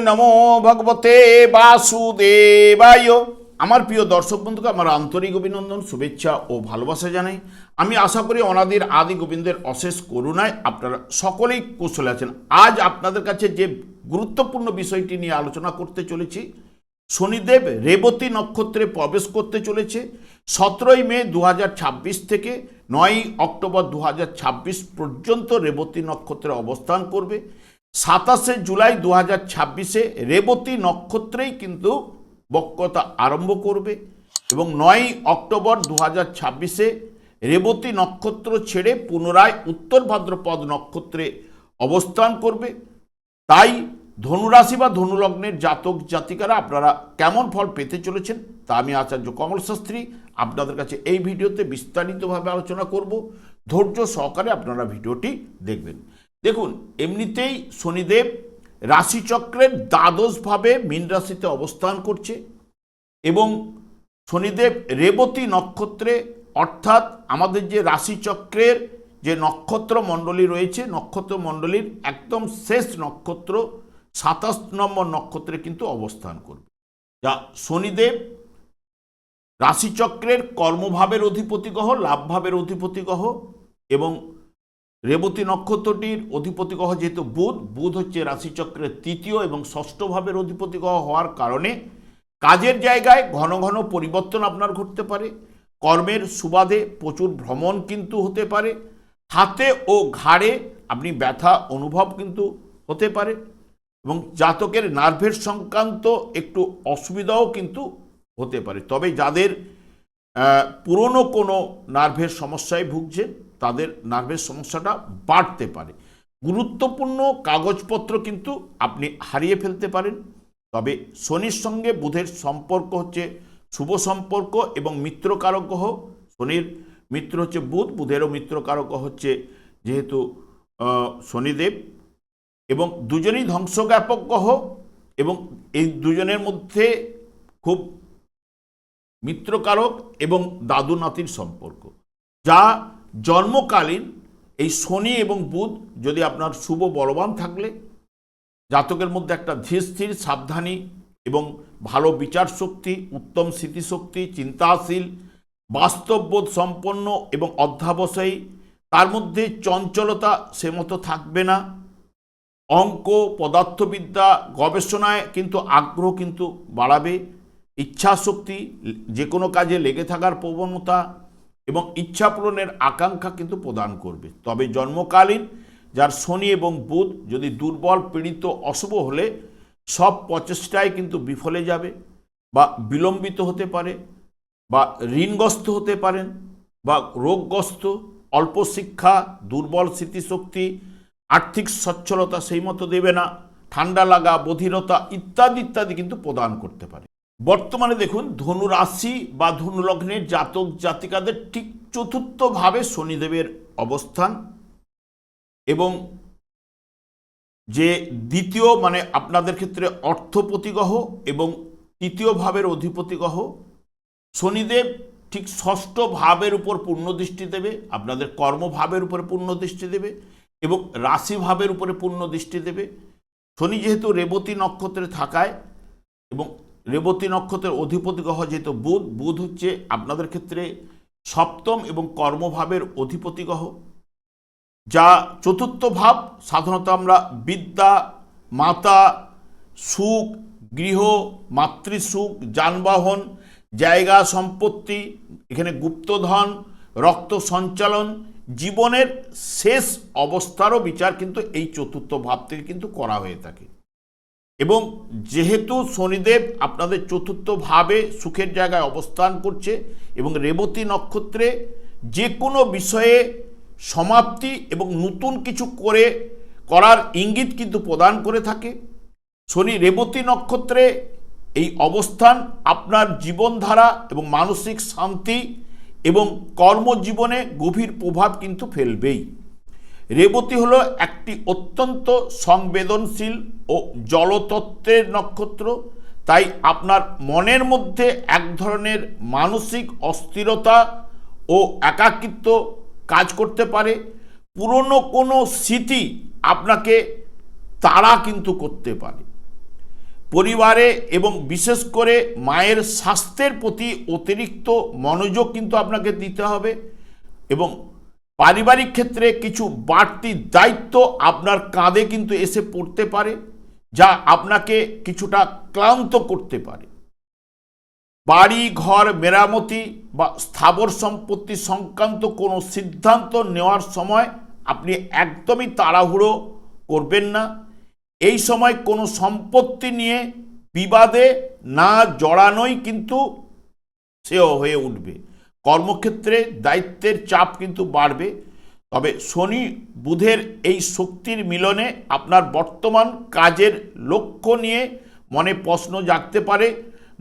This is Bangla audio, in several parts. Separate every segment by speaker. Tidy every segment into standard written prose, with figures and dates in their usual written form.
Speaker 1: নমো ভগবতে বাসুদেবায়। আমার প্রিয় দর্শক বন্ধুকে আমার আন্তরিক অভিনন্দন, শুভেচ্ছা ও ভালোবাসা জানাই। আমি আশা করি অনাদির আদি গোবিন্দের অশেষ করুণায় আপনারা সকলেই কুশলে আছেন। আজ আপনাদের কাছে যে গুরুত্বপূর্ণ বিষয়টি নিয়ে আলোচনা করতে চলেছি, শনিদেব রেবতী নক্ষত্রে প্রবেশ করতে চলেছে 17ই মে 2026 থেকে 9ই অক্টোবর 2026 পর্যন্ত রেবতী নক্ষত্রে অবস্থান করবে। 27শে জুলাই 2026-এ রেবতী নক্ষত্রেই কিন্তু বক্রতা আরম্ভ করবে এবং 9ই অক্টোবর 2026-এ রেবতী নক্ষত্র ছেড়ে পুনরায় উত্তর ভাদ্রপদ নক্ষত্রে অবস্থান করবে। তাই ধনুরাশি বা ধনুলগ্নের জাতক জাতিকারা আপনারা কেমন ফল পেতে চলেছেন তা আমি আচার্য কমল শাস্ত্রী আপনাদের কাছে এই ভিডিওতে বিস্তারিতভাবে আলোচনা করব। ধৈর্য সহকারে আপনারা ভিডিওটি দেখবেন। দেখুন, এমনিতেই শনিদেব রাশিচক্রের দ্বাদশভাবে মীন রাশিতে অবস্থান করছে এবং শনিদেব রেবতী নক্ষত্রে, অর্থাৎ আমাদের যে রাশিচক্রের যে নক্ষত্র মণ্ডলী রয়েছে, নক্ষত্র মণ্ডলীর একদম শেষ নক্ষত্র 27 নম্বর নক্ষত্রে কিন্তু অবস্থান করবে। যা শনিদেব রাশিচক্রের কর্মভাবের অধিপতি গ্রহ, লাভভাবের অধিপতি গ্রহ এবং রেবতী নক্ষত্রটির অধিপতি গ্রহ যেহেতু বুধ হচ্ছে রাশিচক্রের তৃতীয় এবং ষষ্ঠ ভাবের অধিপতি গ্রহ হওয়ার কারণে কাজের জায়গায় ঘন ঘন পরিবর্তন আপনার ঘটতে পারে। কর্মের সুবাদে প্রচুর ভ্রমণ কিন্তু হতে পারে। হাতে ও ঘাড়ে আপনি ব্যথা অনুভব কিন্তু হতে পারে এবং জাতকের নার্ভের সংক্রান্ত একটু অসুবিধাও কিন্তু হতে পারে। তবে যাদের পুরনো কোনো নার্ভের সমস্যায় ভুগছেন তাদের নার্ভের সমস্যাটা বাড়তে পারে। গুরুত্বপূর্ণ কাগজপত্র কিন্তু আপনি হারিয়ে ফেলতে পারেন। তবে শনির সঙ্গে বুধের সম্পর্ক হচ্ছে শুভ সম্পর্ক এবং মিত্রকারক গ্রহ। শনির মিত্র হচ্ছে বুধ, বুধেরও মিত্রকারক গ্রহ হচ্ছে যেহেতু শনিদেব, এবং দুজনেই ধ্বংসজ্ঞাপক গ্রহ এবং এই দুজনের মধ্যে খুব মিত্রকারক এবং দাদু নাতির সম্পর্ক, যা জন্মকালীন এই শনি এবং বুধ যদি আপনার শুভ বলবান থাকলে জাতকের মধ্যে একটা ধীর স্থির, সাবধানী এবং ভালো বিচার শক্তি, উত্তম স্মৃতিশক্তি, চিন্তাশীল, বাস্তববোধ সম্পন্ন এবং অধ্যাবসায়ী, তার মধ্যে চঞ্চলতা সে মতো থাকবে না। অঙ্ক, পদার্থবিদ্যা, গবেষণায় কিন্তু আগ্রহ কিন্তু বাড়াবে। ইচ্ছাশক্তি, যে কোনো কাজে লেগে থাকার প্রবণতা এবং ইচ্ছা পূরণের আকাঙ্ক্ষা কিন্তু প্রদান করবে। তবে জন্মকালীন যার শনি এবং বুধ যদি দুর্বল, পীড়িত, অশুভ হলে সব প্রচেষ্টায় কিন্তু বিফলে যাবে বা বিলম্বিত হতে পারে বা ঋণগ্রস্ত হতে পারেন বা রোগগ্রস্ত, অল্প শিক্ষা, দুর্বল স্মৃতিশক্তি, আর্থিক সচ্ছলতা সেই মতো দেবে না, ঠান্ডা লাগা, বধিরতা ইত্যাদি ইত্যাদি কিন্তু প্রদান করতে পারে। বর্তমানে দেখুন, ধনু রাশি বা ধনু লগ্নের জাতক জাতিকাদের ঠিক চতুর্থভাবে শনিদেবের অবস্থান এবং যে দ্বিতীয় মানে আপনাদের ক্ষেত্রে অর্থপতি গ্রহ এবং তৃতীয় ভাবের অধিপতি গ্রহ শনিদেব ঠিক ষষ্ঠ ভাবের উপর পূর্ণ দৃষ্টি দেবে, আপনাদের কর্মভাবের উপরে পূর্ণ দৃষ্টি দেবে এবং রাশি ভাবের উপরে পূর্ণ দৃষ্টি দেবে। শনি যেহেতু রেবতী নক্ষত্রে থাকায় এবং রেবতী নক্ষত্রের অধিপতি গ্রহ যেহেতু বুধ হচ্ছে আপনাদের ক্ষেত্রে সপ্তম এবং কর্মভাবের অধিপতি গ্রহ, যা চতুর্থ ভাব সাধারণত আমরা বিদ্যা, মাতা, সুখ, গৃহ, মাতৃসুখ, যানবাহন, জায়গা সম্পত্তি, এখানে গুপ্তধন, রক্ত সঞ্চালন, জীবনের শেষ অবস্থারও বিচার কিন্তু এই চতুর্থ ভাব থেকে কিন্তু করা হয়ে থাকে। এবং যেহেতু শনিদেব আপনাদের চতুর্থ ভাবে সুখের জায়গায় অবস্থান করছে এবং রেবতী নক্ষত্রে যে কোনো বিষয়ে সমাপ্তি এবং নতুন কিছু করার ইঙ্গিত কিন্তু প্রদান করে থাকে। শনি রেবতী নক্ষত্রে এই অবস্থান আপনার জীবনধারা এবং মানসিক শান্তি এবং কর্মজীবনে গভীর প্রভাব কিন্তু ফেলবেই। রেবতী হলো একটি অত্যন্ত সংবেদনশীল ও জলতত্ত্বের নক্ষত্র, তাই আপনার মনের মধ্যে এক ধরনের মানসিক অস্থিরতা ও একাকিত্ব কাজ করতে পারে। পুরনো কোনো স্মৃতি আপনাকে তাড়া কিন্তু করতে পারে। পরিবারে এবং বিশেষ করে মায়ের স্বাস্থ্যের প্রতি অতিরিক্ত মনোযোগ কিন্তু আপনাকে দিতে হবে এবং পারিবারিক ক্ষেত্রে কিছু বাড়তি দায়িত্ব আপনার কাঁধে কিন্তু এসে পড়তে পারে, যা আপনাকে কিছুটা ক্লান্ত করতে পারে। বাড়ি ঘর মেরামতি বা স্থাবর সম্পত্তি সংক্রান্ত কোনো সিদ্ধান্ত নেওয়ার সময় আপনি একদমই তাড়াহুড়ো করবেন না। এই সময় কোনো সম্পত্তি নিয়ে বিবাদে না জড়ানোই কিন্তু শ্রেয় হয়ে উঠবে। কর্মক্ষেত্রে দায়িত্বের চাপ কিন্তু বাড়বে, তবে শনি বুধের এই শক্তির মিলনে আপনার বর্তমান কাজের লক্ষ্য নিয়ে মনে প্রশ্ন জাগতে পারে।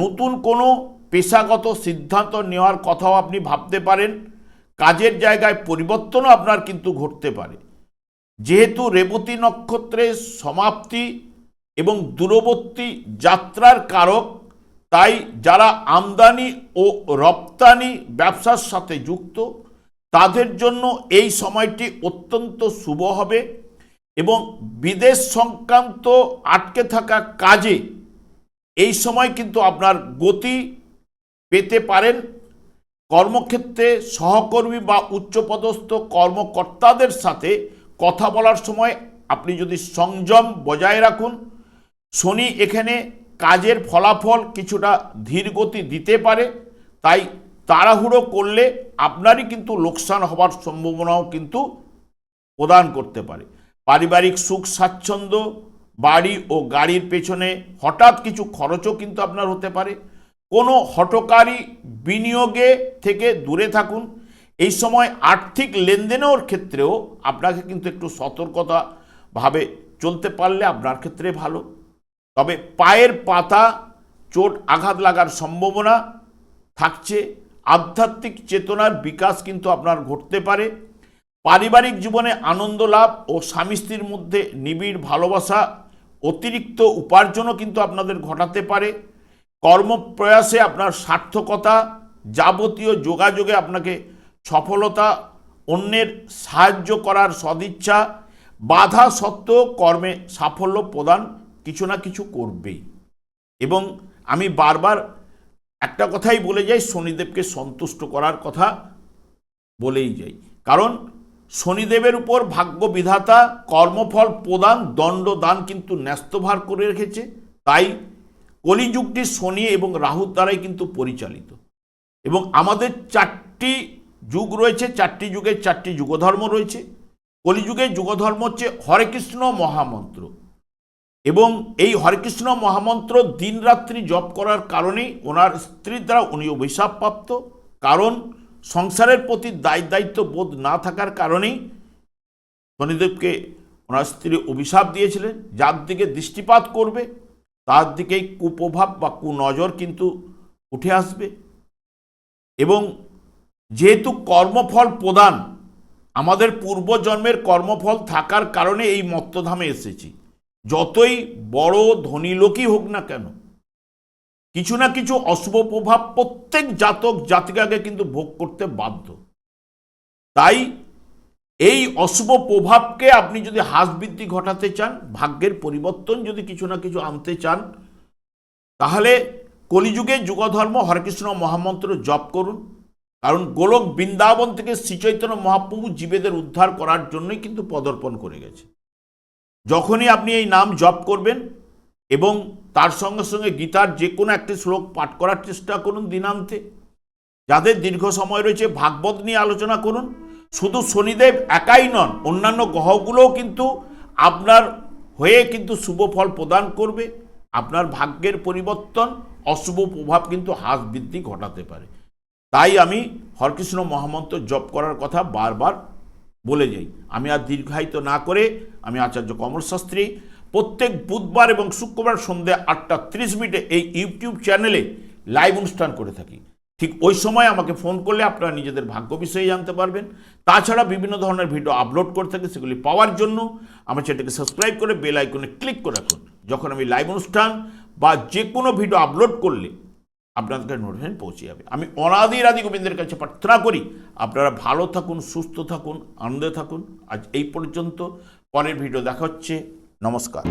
Speaker 1: নতুন কোনো পেশাগত সিদ্ধান্ত নেওয়ার কথাও আপনি ভাবতে পারেন। কাজের জায়গায় পরিবর্তনও আপনার কিন্তু ঘটতে পারে। যেহেতু রেবতী নক্ষত্রের সমাপ্তি এবং দূরবর্তী যাত্রার কারক, তাই যারা আমদানি ও রপ্তানি ব্যবসার সাথে যুক্ত তাদের জন্য এই সময়টি অত্যন্ত শুভ হবে এবং বিদেশ সংক্রান্ত আটকে থাকা কাজে এই সময় কিন্তু আপনার গতি পেতে পারেন। কর্মক্ষেত্রে সহকর্মী বা উচ্চপদস্থ কর্মকর্তাদের সাথে কথা বলার সময় আপনি যদি সংযম বজায় রাখুন, শনি এখানে কাজের ফলাফল কিছুটা ধীর গতি দিতে পারে, তাই তাড়াহুড়ো করলে আপনারই কিন্তু লোকসান হওয়ার সম্ভাবনাও কিন্তু প্রদান করতে পারে। পারিবারিক সুখ স্বাচ্ছন্দ্য, বাড়ি ও গাড়ির পেছনে হঠাৎ কিছু খরচও কিন্তু আপনার হতে পারে। কোনো হঠকারী বিনিয়োগে থেকে দূরে থাকুন। এই সময় আর্থিক লেনদেনের ক্ষেত্রেও আপনাকে কিন্তু একটু সতর্কতাভাবে চলতে পারলে আপনার ক্ষেত্রে ভালো। তবে পায়ের পাতা চোট আঘাত লাগার সম্ভাবনা থাকছে। আধ্যাত্মিক চেতনার বিকাশ কিন্তু আপনার ঘটতে পারে। পারিবারিক জীবনে আনন্দ লাভ ও স্বামী স্ত্রীর মধ্যে নিবিড় ভালোবাসা, অতিরিক্ত উপার্জনও কিন্তু আপনাদের ঘটাতে পারে। কর্মপ্রয়াসে আপনার সার্থকতা, যাবতীয় যোগাযোগে আপনাকে সফলতা, অন্যের সাহায্য করার সদিচ্ছা, বাধা সত্ত্বেও কর্মে সাফল্য প্রদান কিছু না কিছু করবেই। এবং আমি বারবার একটা কথাই বলে যাই, শনিদেবকে সন্তুষ্ট করার কথা বলেই যাই, কারণ শনিদেবের উপর ভাগ্য বিধাতা কর্মফল প্রদান, দণ্ডদান কিন্তু ন্যস্তভার করে রেখেছে। তাই কলিযুগটি শনি এবং রাহুর দ্বারাই কিন্তু পরিচালিত এবং আমাদের চারটি যুগ রয়েছে, চারটি যুগের চারটি যুগধর্ম রয়েছে। কলিযুগের যুগধর্ম হচ্ছে হরে কৃষ্ণ মহামন্ত্র এবং এই হরেকৃষ্ণ মহামন্ত্র দিনরাত্রি জপ করার কারণেই ওনার স্ত্রীর দ্বারা উনি অভিশাপপ্রাপ্ত, কারণ সংসারের প্রতি দায়িত্ব বোধ না থাকার কারণেই শনিদেবকে ওনার স্ত্রী অভিশাপ দিয়েছিলেন। যার দিকে দৃষ্টিপাত করবে তার দিকেই কুপ্রভাব বা কুনজর কিন্তু উঠে আসবে। এবং যেহেতু কর্মফল প্রদান, আমাদের পূর্বজন্মের কর্মফল থাকার কারণে এই মত্তধামে এসেছি। যতই বড় ধনী লোকই হোক না কেন, কিছু না কিছু অশুভ প্রভাব প্রত্যেক জাতক জাতিকাকে কিন্তু ভোগ করতে বাধ্য। তাই এই অশুভ প্রভাবকে আপনি যদি হ্রাস বৃদ্ধি ঘটাতে চান, ভাগ্যের পরিবর্তন যদি কিছু না কিছু আনতে চান, তাহলে কলিযুগে যুগধর্ম হরেকৃষ্ণ মহামন্ত্র জপ করুন। কারণ গোলক বৃন্দাবন থেকে শ্রীচৈতন্য মহাপ্রভু জীবেদের উদ্ধার করার জন্যই কিন্তু পদার্পণ করে গেছে। যখনই আপনি এই নাম জপ করবেন এবং তার সঙ্গে সঙ্গে গীতার যে কোনো একটি শ্লোক পাঠ করার চেষ্টা করুন দিনান্তে। যাদের দীর্ঘ সময় রয়েছে ভাগবত নিয়ে আলোচনা করুন। শুধু শনিদেব একাই নন, অন্যান্য গ্রহগুলোও কিন্তু আপনার হয়ে কিন্তু শুভ ফল প্রদান করবে। আপনার ভাগ্যের পরিবর্তন, অশুভ প্রভাব কিন্তু হ্রাস বৃদ্ধি ঘটাতে পারে। তাই আমি হরেকৃষ্ণ মহামন্ত্র জপ করার কথা বারবার বলে যাই। আমি আর দীর্ঘায়িত না করে, আমি আচার্য কমল শাস্ত্রী প্রত্যেক বুধবার এবং শুক্রবার সন্ধ্যে 8:30 এই ইউটিউব চ্যানেলে লাইভ অনুষ্ঠান করে থাকি। ঠিক ওই সময় আমাকে ফোন করলে আপনারা নিজেদের ভাগ্য বিষয়ে জানতে পারবেন। তাছাড়া বিভিন্ন ধরনের ভিডিও আপলোড করে থাকি, সেগুলি পাওয়ার জন্য আমার চ্যানেলকে সাবস্ক্রাইব করে বেল আইকনে ক্লিক করে রাখুন। যখন আমি লাইভ অনুষ্ঠান বা যে কোনো ভিডিও আপলোড করলে আপনাদের নোটিফিকেশন পৌঁছে যাবে। আমি অনাদির আদি গোবিন্দের কাছে প্রার্থনা করি আপনারা ভালো থাকুন, সুস্থ থাকুন, আনন্দে থাকুন। আজ এই পর্যন্ত, পরের ভিডিও দেখা হচ্ছে। নমস্কার।